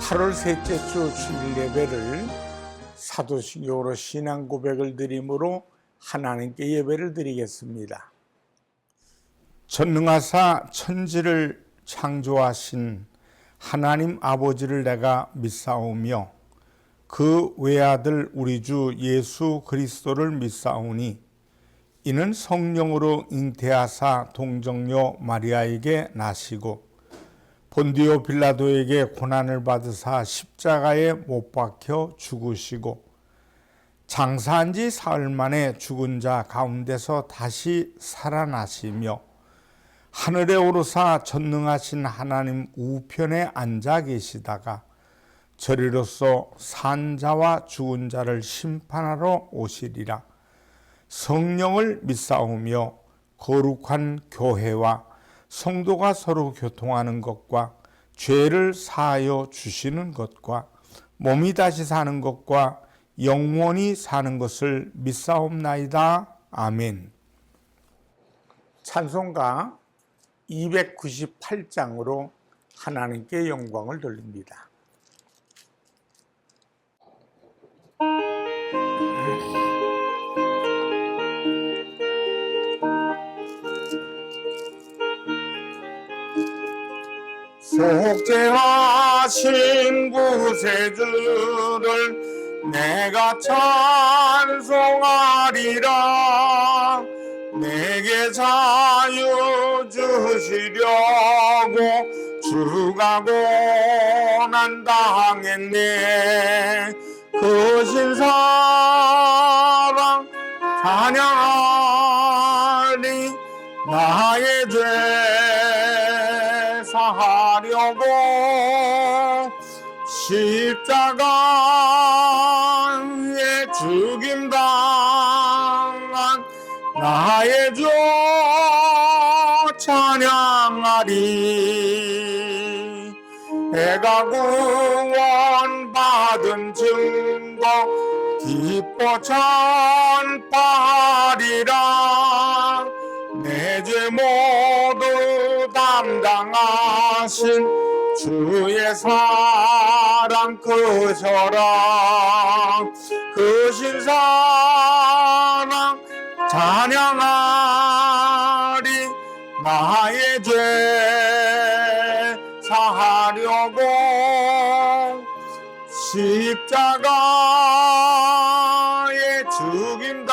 8월 셋째 주 주일 예배를 사도신경으로 신앙 고백을 드림으로 하나님께 예배를 드리겠습니다. 전능하사 천지를 창조하신 하나님 아버지를 내가 믿사오며 그 외아들 우리 주 예수 그리스도를 믿사오니 이는 성령으로 잉태하사 동정녀 마리아에게 나시고 본디오 빌라도에게 고난을 받으사 십자가에 못 박혀 죽으시고 장사한 지 사흘 만에 죽은 자 가운데서 다시 살아나시며 하늘에 오르사 전능하신 하나님 우편에 앉아 계시다가 저리로서 산 자와 죽은 자를 심판하러 오시리라. 성령을 믿사오며 거룩한 교회와 성도가 서로 교통하는 것과 죄를 사하여 주시는 것과 몸이 다시 사는 것과 영원히 사는 것을 믿사옵나이다. 아멘. 찬송가 298장으로 하나님께 영광을 돌립니다. 속죄하신 구세주를 내가 찬송하리라. 내게 자유 주시려고 주가 고난 당했네. 크신 사랑 찬양하리. 나의 죄 사하려고 십자가에 죽임당한 나의 주 찬양하리. 내가 구원받은 증거 기뻐 전파하리라. 내 죄 모두 담당하신 주의 사랑 크셔라. 크신 사랑 찬양하리. 나의 죄 사하려고 십자가에 죽임당한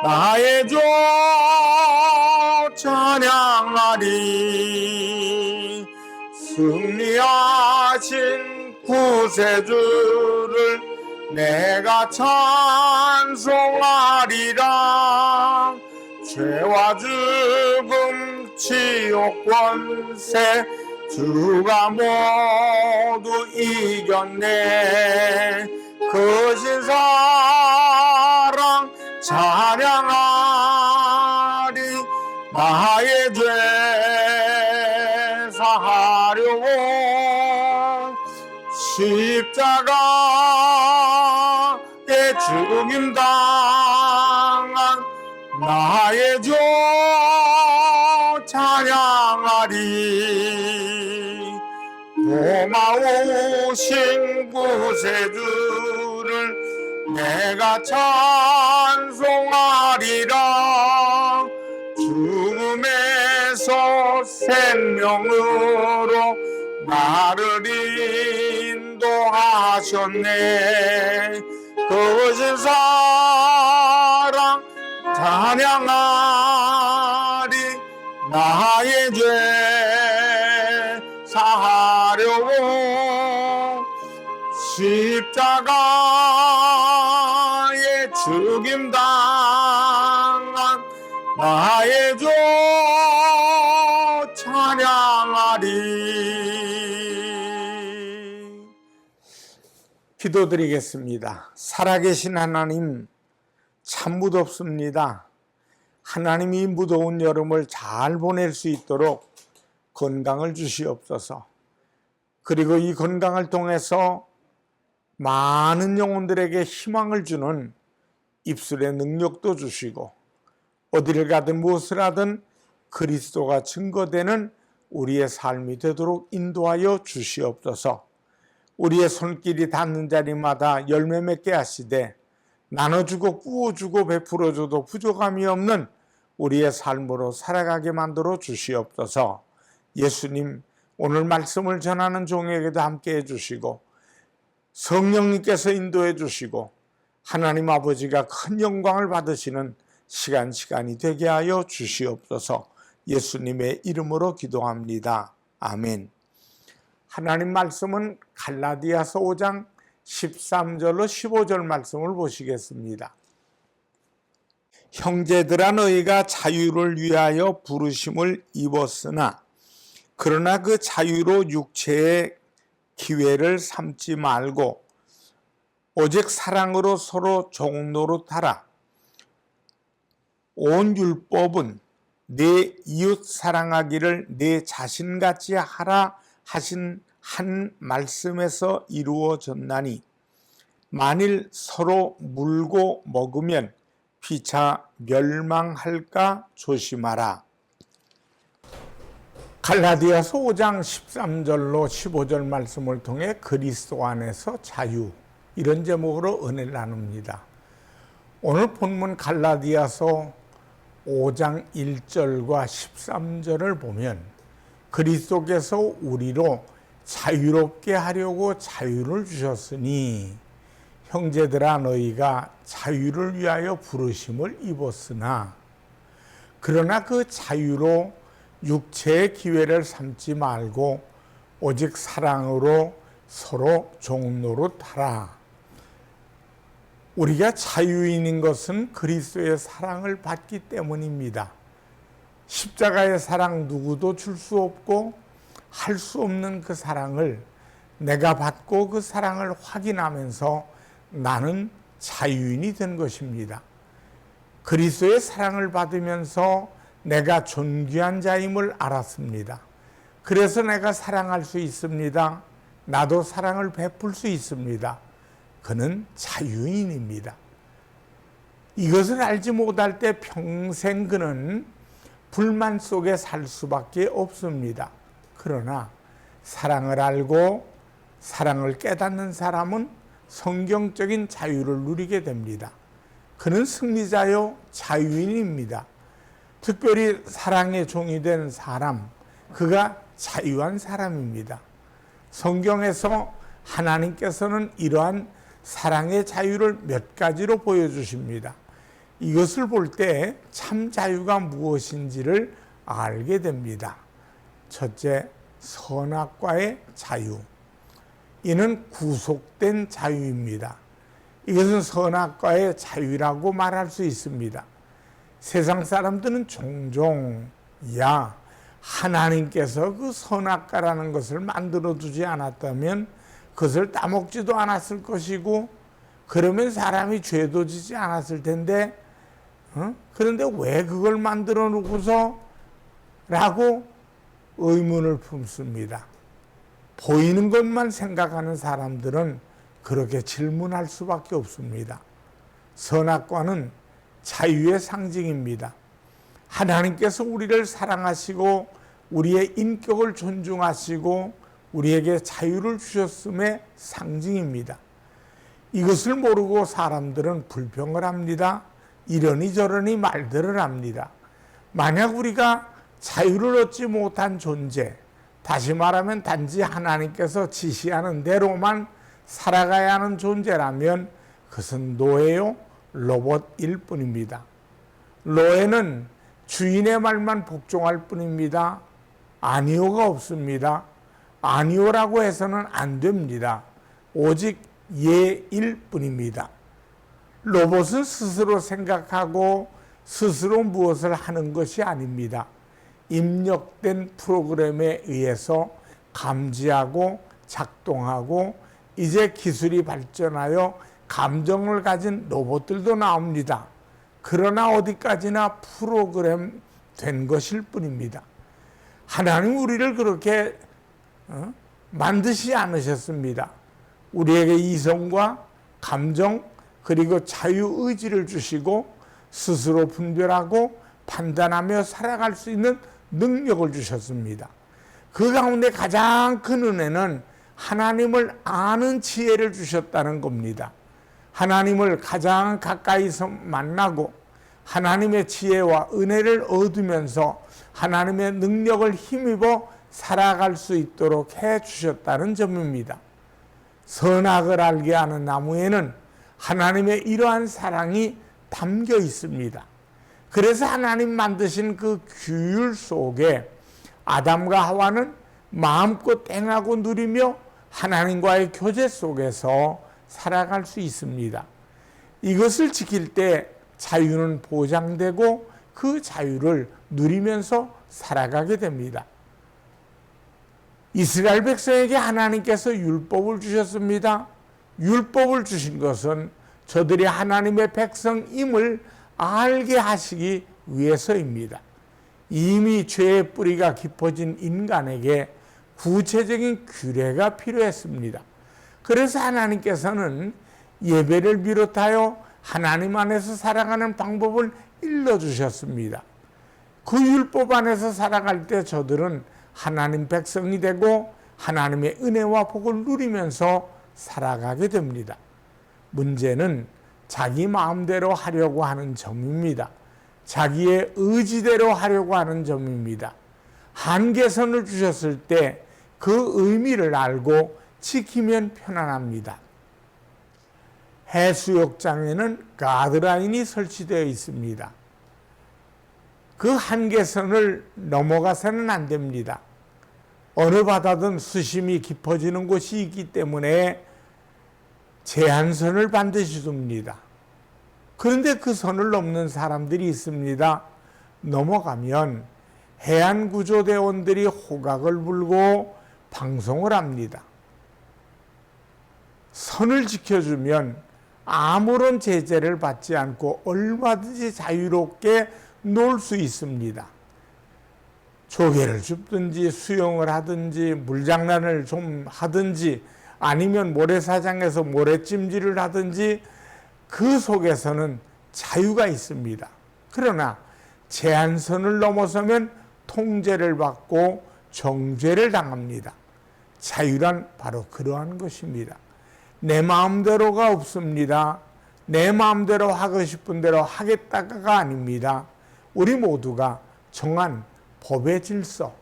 나의 주 찬양하리. 승리하신 구세주를 내가 찬송하리라. 죄와 죽음 지옥 권세 주가 모두 이겼네. 크신 사랑 찬양하리. 나의 죄 사하려고 십자가에 죽임당한 나의 주 찬양하리. 고마우신 구세주를 내가 찬송하리라. 죽음에서 생명으로 나를 인도하셨네. 크신 사랑 찬양하리. 나의 죄 사하려고 십자가에 죽임당한 나의 주 찬양하리. 기도드리겠습니다. 살아계신 하나님, 참 무덥습니다. 하나님이 무더운 여름을 잘 보낼 수 있도록 건강을 주시옵소서. 그리고 이 건강을 통해서 많은 영혼들에게 희망을 주는 입술의 능력도 주시고 어디를 가든 무엇을 하든 그리스도가 증거되는 우리의 삶이 되도록 인도하여 주시옵소서. 우리의 손길이 닿는 자리마다 열매 맺게 하시되 나눠주고 구워주고 베풀어줘도 부족함이 없는 우리의 삶으로 살아가게 만들어 주시옵소서. 예수님, 오늘 말씀을 전하는 종에게도 함께해 주시고 성령님께서 인도해 주시고 하나님 아버지가 큰 영광을 받으시는 시간이 되게 하여 주시옵소서. 예수님의 이름으로 기도합니다. 아멘. 하나님 말씀은 갈라디아서 5장 13절로 15절 말씀을 보시겠습니다. 형제들아, 너희가 자유를 위하여 부르심을 입었으나 그러나 그 자유로 육체의 기회를 삼지 말고 오직 사랑으로 서로 종노릇하라. 온 율법은 내 이웃 사랑하기를 내 자신같이 하라 하신 한 말씀에서 이루어졌나니 만일 서로 물고 먹으면 피차 멸망할까 조심하라. 갈라디아서 5장 13절로 15절 말씀을 통해 그리스도 안에서 자유, 이런 제목으로 은혜를 나눕니다. 오늘 본문 갈라디아서 5장 1절과 13절을 보면 그리스도께서 우리로 자유롭게 하려고 자유를 주셨으니 형제들아, 너희가 자유를 위하여 부르심을 입었으나 그러나 그 자유로 육체의 기회를 삼지 말고 오직 사랑으로 서로 종노릇하라. 우리가 자유인인 것은 그리스도의 사랑을 받기 때문입니다. 십자가의 사랑 누구도 줄 수 없고 할 수 없는 그 사랑을 내가 받고 그 사랑을 확인하면서 나는 자유인이 된 것입니다. 그리스도의 사랑을 받으면서 내가 존귀한 자임을 알았습니다. 그래서 내가 사랑할 수 있습니다. 나도 사랑을 베풀 수 있습니다. 그는 자유인입니다. 이것을 알지 못할 때 평생 그는 불만 속에 살 수밖에 없습니다. 그러나 사랑을 알고 사랑을 깨닫는 사람은 성경적인 자유를 누리게 됩니다. 그는 승리자요 자유인입니다. 특별히 사랑의 종이 된 사람, 그가 자유한 사람입니다. 성경에서 하나님께서는 이러한 사랑의 자유를 몇 가지로 보여주십니다. 이것을 볼 때 참 자유가 무엇인지를 알게 됩니다. 첫째, 선악과의 자유. 이는 구속된 자유입니다. 이것은 선악과의 자유라고 말할 수 있습니다. 세상 사람들은 종종 하나님께서 그 선악과라는 것을 만들어두지 않았다면 그것을 따먹지도 않았을 것이고 그러면 사람이 죄도 지지 않았을 텐데 그런데 왜 그걸 만들어 놓고서 라고 의문을 품습니다. 보이는 것만 생각하는 사람들은 그렇게 질문할 수밖에 없습니다. 선악과는 자유의 상징입니다. 하나님께서 우리를 사랑하시고 우리의 인격을 존중하시고 우리에게 자유를 주셨음의 상징입니다. 이것을 모르고 사람들은 불평을 합니다. 이러니 저러니 말들을 합니다. 만약 우리가 자유를 얻지 못한 존재, 다시 말하면 단지 하나님께서 지시하는 대로만 살아가야 하는 존재라면 그것은 노예요, 로봇일 뿐입니다. 노예는 주인의 말만 복종할 뿐입니다. 아니오가 없습니다. 아니오라고 해서는 안 됩니다. 오직 예일 뿐입니다. 로봇은 스스로 생각하고 스스로 무엇을 하는 것이 아닙니다. 입력된 프로그램에 의해서 감지하고 작동하고 이제 기술이 발전하여 감정을 가진 로봇들도 나옵니다. 그러나 어디까지나 프로그램 된 것일 뿐입니다. 하나님 우리를 그렇게 만드시지 않으셨습니다. 우리에게 이성과 감정 그리고 자유의지를 주시고 스스로 분별하고 판단하며 살아갈 수 있는 능력을 주셨습니다. 그 가운데 가장 큰 은혜는 하나님을 아는 지혜를 주셨다는 겁니다. 하나님을 가장 가까이서 만나고 하나님의 지혜와 은혜를 얻으면서 하나님의 능력을 힘입어 살아갈 수 있도록 해 주셨다는 점입니다. 선악을 알게 하는 나무에는 하나님의 이러한 사랑이 담겨 있습니다. 그래서 하나님 만드신 그 규율 속에 아담과 하와는 마음껏 행하고 누리며 하나님과의 교제 속에서 살아갈 수 있습니다. 이것을 지킬 때 자유는 보장되고 그 자유를 누리면서 살아가게 됩니다. 이스라엘 백성에게 하나님께서 율법을 주셨습니다. 율법을 주신 것은 저들이 하나님의 백성임을 알게 하시기 위해서입니다. 이미 죄의 뿌리가 깊어진 인간에게 구체적인 규례가 필요했습니다. 그래서 하나님께서는 예배를 비롯하여 하나님 안에서 살아가는 방법을 일러주셨습니다. 그 율법 안에서 살아갈 때 저들은 하나님 백성이 되고 하나님의 은혜와 복을 누리면서 살아가게 됩니다. 문제는 자기 마음대로 하려고 하는 점입니다. 자기의 의지대로 하려고 하는 점입니다. 한계선을 주셨을 때 그 의미를 알고 지키면 편안합니다. 해수욕장에는 가드라인이 설치되어 있습니다. 그 한계선을 넘어가서는 안 됩니다. 어느 바다든 수심이 깊어지는 곳이 있기 때문에 제한선을 반드시 둡니다. 그런데 그 선을 넘는 사람들이 있습니다. 넘어가면 해안구조대원들이 호각을 불고 방송을 합니다. 선을 지켜주면 아무런 제재를 받지 않고 얼마든지 자유롭게 놀 수 있습니다. 조개를 줍든지 수영을 하든지 물장난을 좀 하든지 아니면 모래사장에서 모래찜질을 하든지 그 속에서는 자유가 있습니다. 그러나 제한선을 넘어서면 통제를 받고 정죄를 당합니다. 자유란 바로 그러한 것입니다. 내 마음대로가 없습니다. 내 마음대로 하고 싶은 대로 하겠다가 아닙니다. 우리 모두가 정한 법의 질서,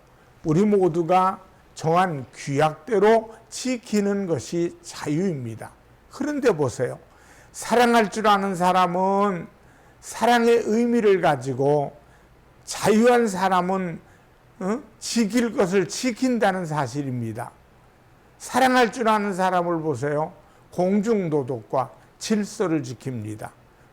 우리 모두가 정한 규약대로 지키는 것이 자유입니다. 그런데 보세요. 사랑할 줄 아는 사람은 사랑의 의미를 가지고 자유한 사람은 지킬 것을 지킨다는 사실입니다. 사랑할 줄 아는 사람을 보세요. 공중도덕과 질서를 지킵니다.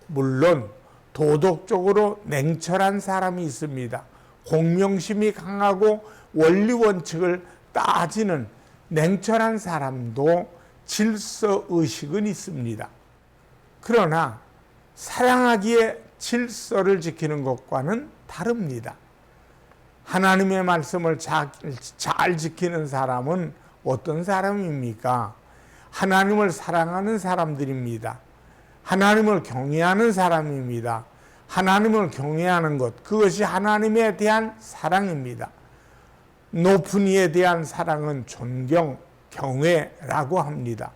물론 도덕적으로 냉철한 사람이 있습니다. 공명심이 강하고 원리원칙을 따지는 냉철한 사람도 질서의식은 있습니다. 그러나 사랑하기에 질서를 지키는 것과는 다릅니다. 하나님의 말씀을 잘 지키는 사람은 어떤 사람입니까? 하나님을 사랑하는 사람들입니다. 하나님을 경외하는 사람입니다. 하나님을 경외하는 것, 그것이 하나님에 대한 사랑입니다. 높은 이에 대한 사랑은 존경, 경외라고 합니다.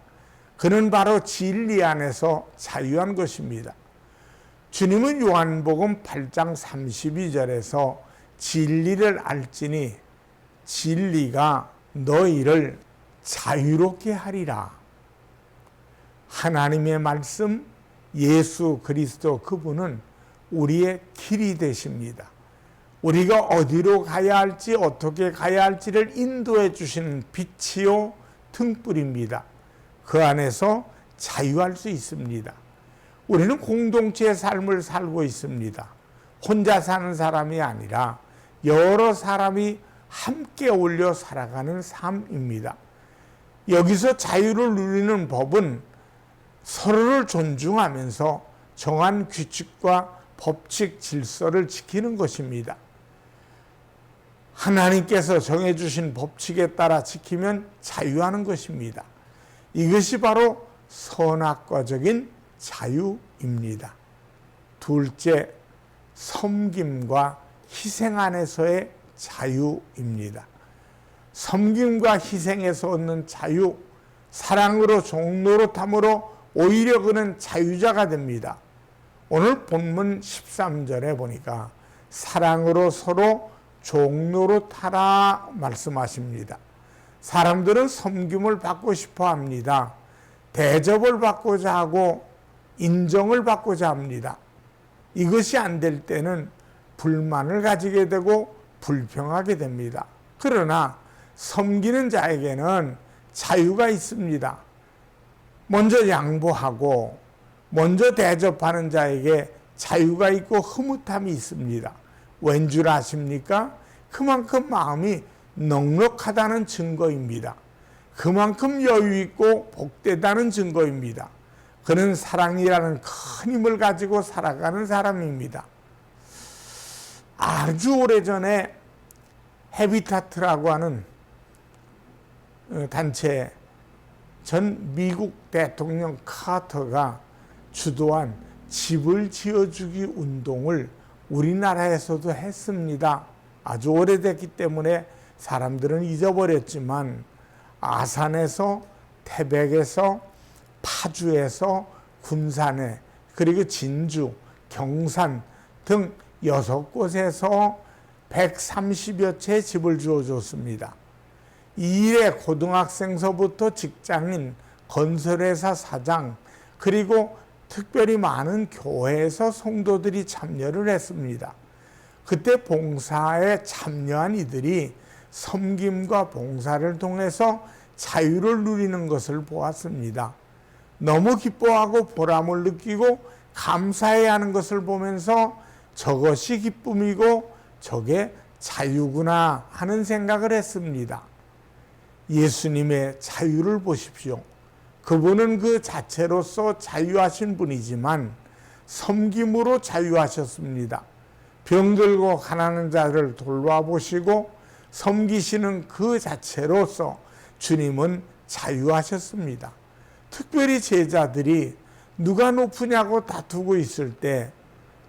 그는 바로 진리 안에서 자유한 것입니다. 주님은 요한복음 8장 32절에서 진리를 알지니 진리가 너희를 자유롭게 하리라. 하나님의 말씀, 예수 그리스도 그분은 우리의 길이 되십니다. 우리가 어디로 가야 할지 어떻게 가야 할지를 인도해 주시는 빛이요 등불입니다. 그 안에서 자유할 수 있습니다. 우리는 공동체의 삶을 살고 있습니다. 혼자 사는 사람이 아니라 여러 사람이 함께 어울려 살아가는 삶입니다. 여기서 자유를 누리는 법은 서로를 존중하면서 정한 규칙과 법칙 질서를 지키는 것입니다. 하나님께서 정해주신 법칙에 따라 지키면 자유하는 것입니다. 이것이 바로 선악과적인 자유입니다. 둘째, 섬김과 희생 안에서의 자유입니다. 섬김과 희생에서 얻는 자유, 사랑으로 종노릇함으로 오히려 그는 자유자가 됩니다. 오늘 본문 13절에 보니까 사랑으로 서로 종노릇하라 말씀하십니다. 사람들은 섬김을 받고 싶어 합니다. 대접을 받고자 하고 인정을 받고자 합니다. 이것이 안 될 때는 불만을 가지게 되고 불평하게 됩니다. 그러나 섬기는 자에게는 자유가 있습니다. 먼저 양보하고 먼저 대접하는 자에게 자유가 있고 흐뭇함이 있습니다. 왠 줄 아십니까? 그만큼 마음이 넉넉하다는 증거입니다. 그만큼 여유 있고 복되다는 증거입니다. 그는 사랑이라는 큰 힘을 가지고 살아가는 사람입니다. 아주 오래전에 헤비타트라고 하는 단체, 전 미국 대통령 카터가 주도한 집을 지어주기 운동을 우리나라에서도 했습니다. 아주 오래됐기 때문에 사람들은 잊어버렸지만 아산에서, 태백에서, 파주에서, 군산에, 그리고 진주, 경산 등 6곳에서 130여 채 집을 주어줬습니다. 이 일에 고등학생서부터 직장인, 건설회사 사장, 그리고 특별히 많은 교회에서 성도들이 참여를 했습니다. 그때 봉사에 참여한 이들이 섬김과 봉사를 통해서 자유를 누리는 것을 보았습니다. 너무 기뻐하고 보람을 느끼고 감사해야 하는 것을 보면서 저것이 기쁨이고 저게 자유구나 하는 생각을 했습니다. 예수님의 자유를 보십시오. 그분은 그 자체로서 자유하신 분이지만 섬김으로 자유하셨습니다. 병들고 가난한 자를 돌봐보시고 섬기시는 그 자체로서 주님은 자유하셨습니다. 특별히 제자들이 누가 높으냐고 다투고 있을 때,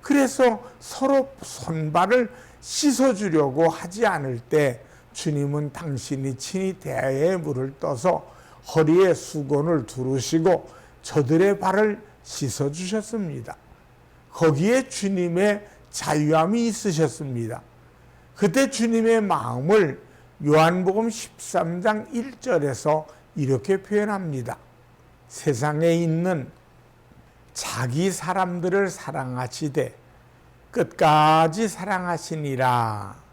그래서 서로 손발을 씻어주려고 하지 않을 때 주님은 당신이 친히 대야에 물을 떠서 허리에 수건을 두르시고 저들의 발을 씻어주셨습니다. 거기에 주님의 자유함이 있으셨습니다. 그때 주님의 마음을 요한복음 13장 1절에서 이렇게 표현합니다. 세상에 있는 자기 사람들을 사랑하시되 끝까지 사랑하시니라.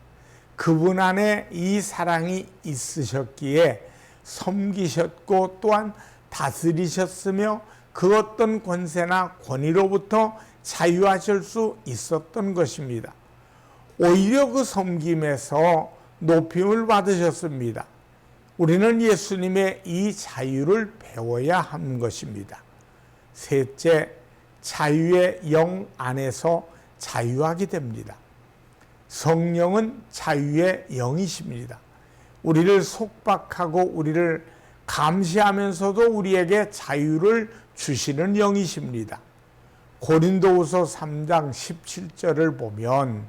그분 안에 이 사랑이 있으셨기에 섬기셨고 또한 다스리셨으며 그 어떤 권세나 권위로부터 자유하실 수 있었던 것입니다. 오히려 그 섬김에서 높임을 받으셨습니다. 우리는 예수님의 이 자유를 배워야 하는 것입니다. 셋째, 자유의 영 안에서 자유하게 됩니다. 성령은 자유의 영이십니다. 우리를 속박하고 우리를 감시하면서도 우리에게 자유를 주시는 영이십니다. 고린도후서 3장 17절을 보면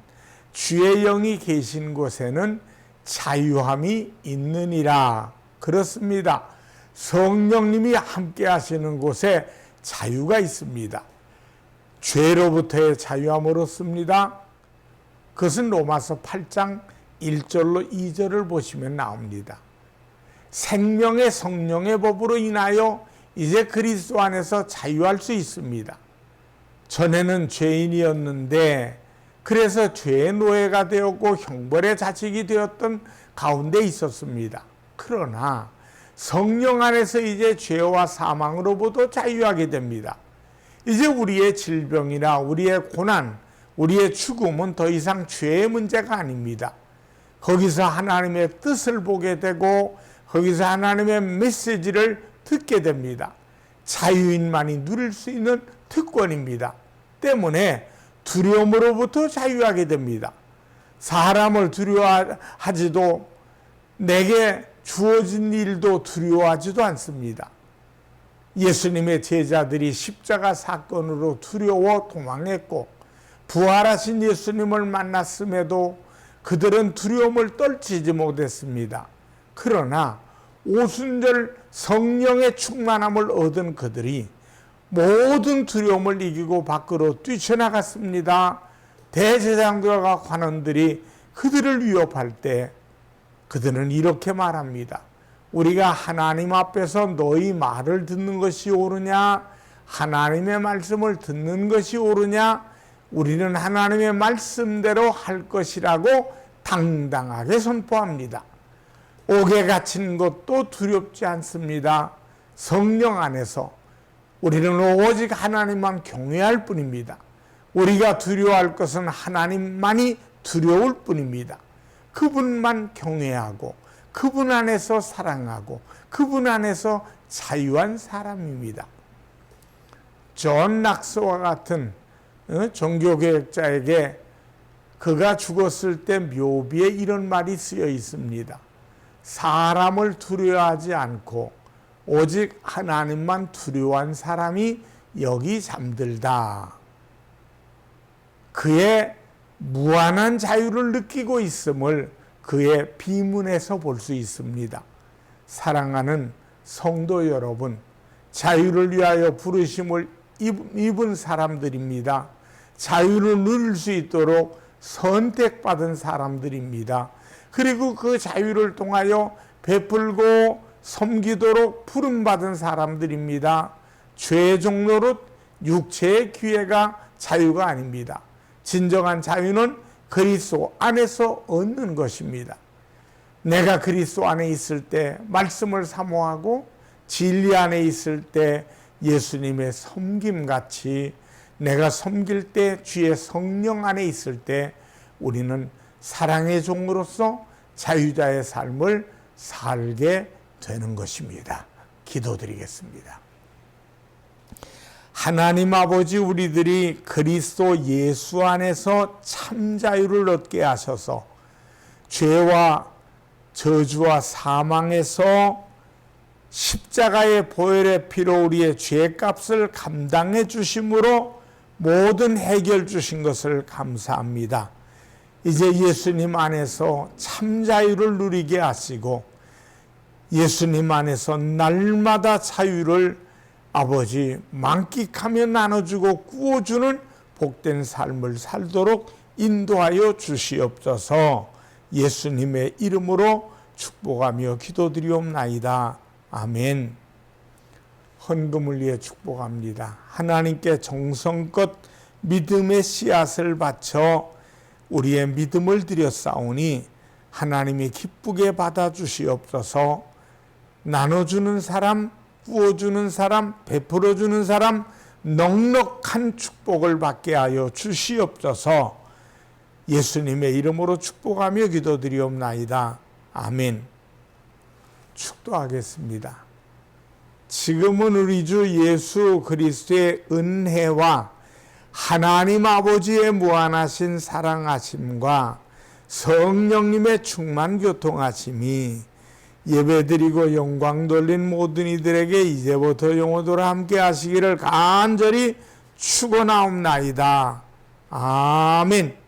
주의 영이 계신 곳에는 자유함이 있느니라. 그렇습니다. 성령님이 함께 하시는 곳에 자유가 있습니다. 죄로부터의 자유함을 얻습니다. 그것은 로마서 8장 1절로 2절을 보시면 나옵니다. 생명의 성령의 법으로 인하여 이제 그리스도 안에서 자유할 수 있습니다. 전에는 죄인이었는데 그래서 죄의 노예가 되었고 형벌의 자식이 되었던 가운데 있었습니다. 그러나 성령 안에서 이제 죄와 사망으로부터 자유하게 됩니다. 이제 우리의 질병이나 우리의 고난, 우리의 죽음은 더 이상 죄의 문제가 아닙니다. 거기서 하나님의 뜻을 보게 되고 거기서 하나님의 메시지를 듣게 됩니다. 자유인만이 누릴 수 있는 특권입니다. 때문에 두려움으로부터 자유하게 됩니다. 사람을 두려워하지도 내게 주어진 일도 두려워하지도 않습니다. 예수님의 제자들이 십자가 사건으로 두려워 도망했고 부활하신 예수님을 만났음에도 그들은 두려움을 떨치지 못했습니다. 그러나 오순절 성령의 충만함을 얻은 그들이 모든 두려움을 이기고 밖으로 뛰쳐나갔습니다. 대제사장들과 관원들이 그들을 위협할 때 그들은 이렇게 말합니다. 우리가 하나님 앞에서 너희 말을 듣는 것이 옳으냐? 하나님의 말씀을 듣는 것이 옳으냐? 우리는 하나님의 말씀대로 할 것이라고 당당하게 선포합니다. 옥에 갇힌 것도 두렵지 않습니다. 성령 안에서 우리는 오직 하나님만 경외할 뿐입니다. 우리가 두려워할 것은 하나님만이 두려울 뿐입니다. 그분만 경외하고 그분 안에서 사랑하고 그분 안에서 자유한 사람입니다. 존 낙스와 같은 종교개혁자에게 그가 죽었을 때 묘비에 이런 말이 쓰여 있습니다. 사람을 두려워하지 않고 오직 하나님만 두려워한 사람이 여기 잠들다. 그의 무한한 자유를 느끼고 있음을 그의 비문에서 볼 수 있습니다. 사랑하는 성도 여러분, 자유를 위하여 부르심을 입은 사람들입니다. 자유를 누릴 수 있도록 선택받은 사람들입니다. 그리고 그 자유를 통하여 베풀고 섬기도록 부름받은 사람들입니다. 죄종 노릇, 육체의 기회가 자유가 아닙니다. 진정한 자유는 그리스도 안에서 얻는 것입니다. 내가 그리스도 안에 있을 때 말씀을 사모하고 진리 안에 있을 때 예수님의 섬김같이 내가 섬길 때 주의 성령 안에 있을 때 우리는 사랑의 종으로서 자유자의 삶을 살게 되는 것입니다. 기도드리겠습니다. 하나님 아버지, 우리들이 그리스도 예수 안에서 참 자유를 얻게 하셔서 죄와 저주와 사망에서 십자가의 보혈의 피로 우리의 죄값을 감당해 주심으로 모든 해결 주신 것을 감사합니다. 이제 예수님 안에서 참 자유를 누리게 하시고 예수님 안에서 날마다 자유를 아버지 만끽하며 나눠주고 꾸어주는 복된 삶을 살도록 인도하여 주시옵소서. 예수님의 이름으로 축복하며 기도드리옵나이다. 아멘. 헌금을 위해 축복합니다. 하나님께 정성껏 믿음의 씨앗을 바쳐 우리의 믿음을 드렸사오니 하나님이 기쁘게 받아주시옵소서. 나눠주는 사람, 구워주는 사람, 베풀어주는 사람 넉넉한 축복을 받게 하여 주시옵소서. 예수님의 이름으로 축복하며 기도드리옵나이다. 아멘. 축도하겠습니다. 지금은 우리 주 예수 그리스도의 은혜와 하나님 아버지의 무한하신 사랑하심과 성령님의 충만 교통하심이 예배드리고 영광 돌린 모든 이들에게 이제부터 영원토록 함께 하시기를 간절히 축원하옵나이다. 아멘.